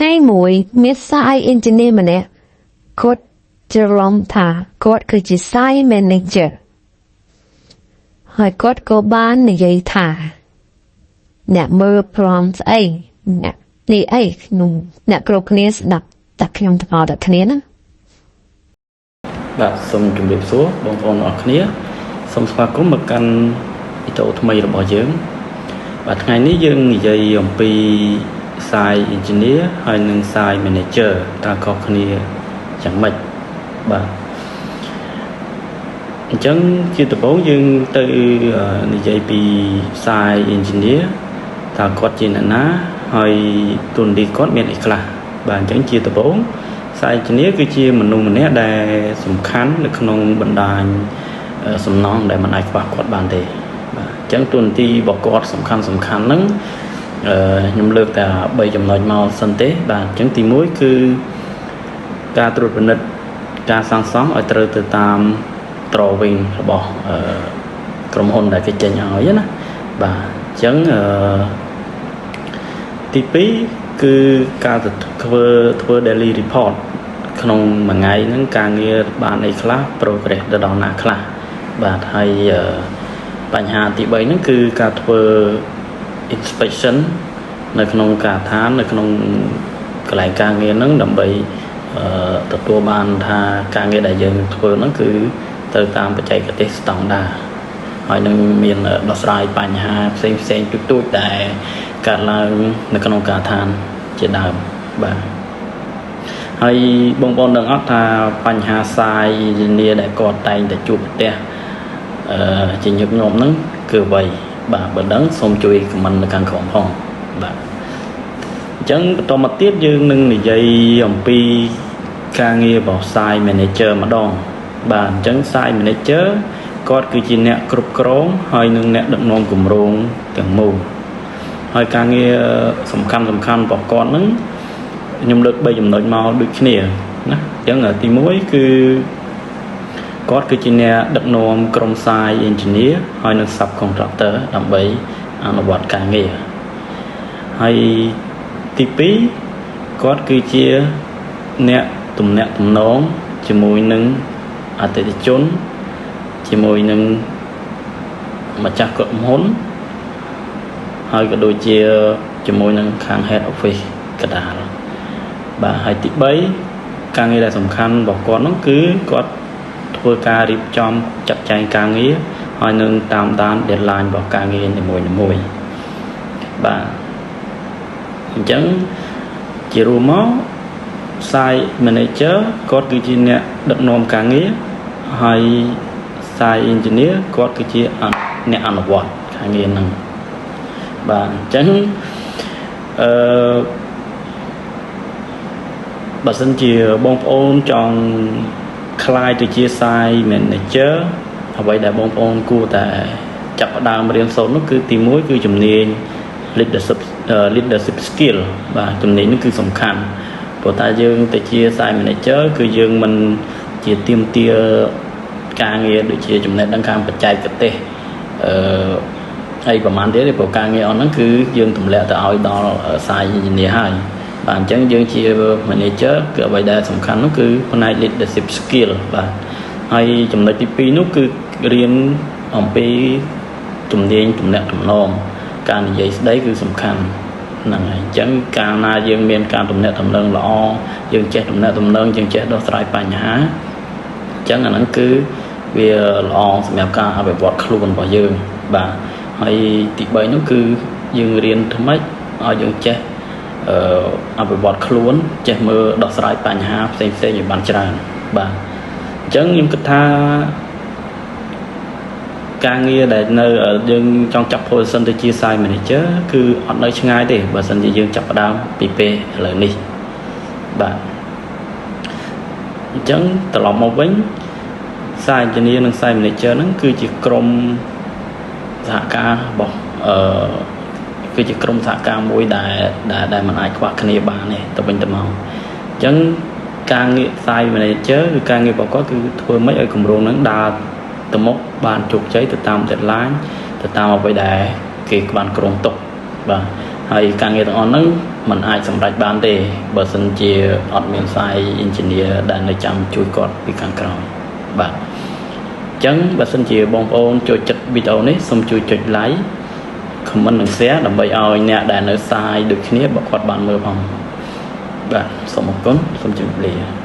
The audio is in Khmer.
ថ្ងៃមួយមានសាយ engineer ម្នាក់គាត់ច្រឡំថាគាត់គឺជា site manager ហើយគាត់ក៏បាននិយាយថាអ្នកមើលព្រមស្អីអ្នកនេះអីខ្ញុំអ្នកគ្រប់គ្នាស្ដាប់តែខ្ញុំទាំងអស់តែគ្នាណាបាទសូមជម្រាបសួរបងប្អូនអរគ្នាសូមស្វាគមន៍មកកាន់វីដេអូថ្មីរបស់យើងបាទថ្ងៃនេះយើងនិយាយអំពី site engineer ហើយនិង site manager តើខុសគ្នាយ៉ាងម៉េចបាទអញ្ចឹងជាដំបូងយើងទៅនិយាយពី site engineer តើគាត់ជាអ្នកណាហើយតួនាទីគាត់មានអីខ្លះបាទអញ្ចឹងជាដំបូង site engineer គឺជាមនុស្សម្នាក់ដែលសំខាន់នៅក្នុងបណ្ដាញសំណង់ដែលមិនអាចខ្វះគាត់បានទេបាទអញ្ចឹងតួនាទីរបស់គាត់សំខាន់ហ្នឹងខ្ញុំលើកតែ3ចំណុចមកសិនទេបាទអញ្ចឹងទី1គឺការត្រួតពិនិត្យការសាងសង់ឲ្យត្រូវទៅតាម drawing របស់ក្រុមហ៊ុនដែលគេចេញឲ្យណាបាទអញ្ចឹងទី2គឺការធ្វើ daily report ក្នុងមួយថ្ងៃហ្នឹងការងារបានអីខ្លះ progress ទៅដល់ណាខ្លះបាទហើយបញ្ហាទី3ហ្នឹងគឺការធ្វើ inspection នៅក្នុងការដ្ឋាននៅក្នុងកន្លែងការងារហ្នឹងដើម្បីទទួលបានថាការងារដែលយើងធ្វើហ្នឹងគឺទៅតាមបច្ចេកទេសស្តង់ដារហើយនឹងមានដោះស្រាយបញ្ហាផ្សេងទូចៗដែលកើតឡើងនៅក្នុងការដ្ឋានជាដើមបាទហើយបងប្អូនដឹងអត់ថាបញ្ហា site engineer ដែលគាត់តែងតែជួបប្រទះជាញឹកញាប់ហ្នឹងគឺអ្វីបាទបើដឹងសូមជួយ comment នៅខាងក្រោមផងបាទអញ្ចឹងបន្តមកទៀតយើងនឹងនិយាយអំពីការងាររបស់ site manager ម្ដងបាទអញ្ចឹង site manager គាត់គឺជាអ្នកគ្រប់គ្រងហើយនឹងអ្នកដឹកនាំគម្រោងទាំងមូលហើយការងារសំខាន់របស់គាត់ហ្នឹងខ្ញុំលើក3ចំណុចមកដូចគ្នាណាអញ្ចឹងទី1គឺគាត់គឺជាអ្នកដឹកនាំក្រុម site engineer ហើយនិង subcontractor ដើម្បីអនុវត្តការងារហើយទី2គាត់គឺជាអ្នកទំនាក់ទំនងជាមួយនឹងអតិថិជនជាមួយនឹងម្ចាស់ក្រុមហ៊ុនហើយក៏ដូចជាជាមួយនឹងខាង head office កណ្ដាលបាទហើយទី3ការងារដែលសំខាន់របស់គាត់នោះគឺគាត់ធ្វើការរៀបចំចាត់ចែងការងារហើយនឹងតាមដាន deadline របស់ការងារនីមួយៗបាទអញ្ចឹងជារួមមក site manager គាត់គឺជាអ្នកដឹកនាំការងារហើយ site engineer គាត់គឺជាអ្នកអនុវត្តការងារហ្នឹងបាទអញ្ចឹងបើសិនជាបងប្អូនចង់ខ្លាយទៅជា site manager អ្វីដែលបងប្អូនគួរតែចាប់ផ្ដើមរៀនសូត្រនោះគឺទី1គឺជំនាញ leadership skill បាទជំនាញនេះគឺសំខាន់ព្រោះតែយើងទៅជា site manager គឺយើងមិនជាទាមទារការងារដូចជាចំណេះដឹងខាងបច្ចេកទេសហើយប្រហែលទៀតព្រោះការងារអស់ហ្នឹងគឺយើងទម្លាក់ទៅឲ្យដល់ site engineer ហើយបាទអញ្ចឹងយើងជា manager គឺអ្វីដែលសំខាន់នោះគឺផ្នែក leadership skill បាទហើយចំណុចទី2នោះគឺរៀនអំពីជំនាញទំនាក់ទំនងការនិយាយស្ដីគឺសំខាន់ហ្នឹងហើយអញ្ចឹងកាលណាយើងមានការទំនាក់ទំនងល្អយើងចេះទំនាក់ទំនងយើងចេះដោះស្រាយបញ្ហាអញ្ចឹងអាហ្នឹងគឺវាល្អសម្រាប់ការអភិវឌ្ឍខ្លួនរបស់យើងបាទហើយទី3នោះគឺយើងរៀនថ្មីឲ្យយើងចេះអភិវឌ្ឍខ្លួនចេះមើលដោះស្រាយបញ្ហាផ្សេងៗឲ្យបានច្រើនបាទអញ្ចឹងខ្ញុំគិតថាការងារដែលនៅយើងចង់ចាប់ position ទៅជា site manager គឺអត់នៅឆ្ងាយទេបើសិនជាយើងចាប់ផ្ដើមពីពេលឥឡូវនេះបាទអញ្ចឹងត្រឡប់មកវិញ site engineer និង site manager ហ្នឹងគឺជាក្រុមសហការរបស់គឺជាក្រុមសហការមួយដែលមិនអាចខ្វះគ្នាបានទេទៅវិញទៅមកអញ្ចឹងការងារ site manager គឺការងាររបស់គាត់គឺធ្វើម៉េចឲ្យគម្រោងហ្នឹងដើរទៅមុខបានជោគជ័យទៅតាម deadline ទៅតាមអ្វីដែលគេបានគ្រោងទុកបាទហើយការងារទាំងអស់ហ្នឹង มันអាចសម្រេចបានទេបើសិនជាអត់មានសាយ engineer ដែលនៅចាំជួយគាត់ពីខាងក្រោយបាទអញ្ចឹងបើសិនជាបងប្អូនចូលចិត្តវីដេអូនេះសូមជួយចុច like comment និង share ដើម្បីឲ្យអ្នកដែលនៅសាយដូចគ្នាបើគាត់បានមើលផងបាទសូមអរគុណសូមជម្រាបលា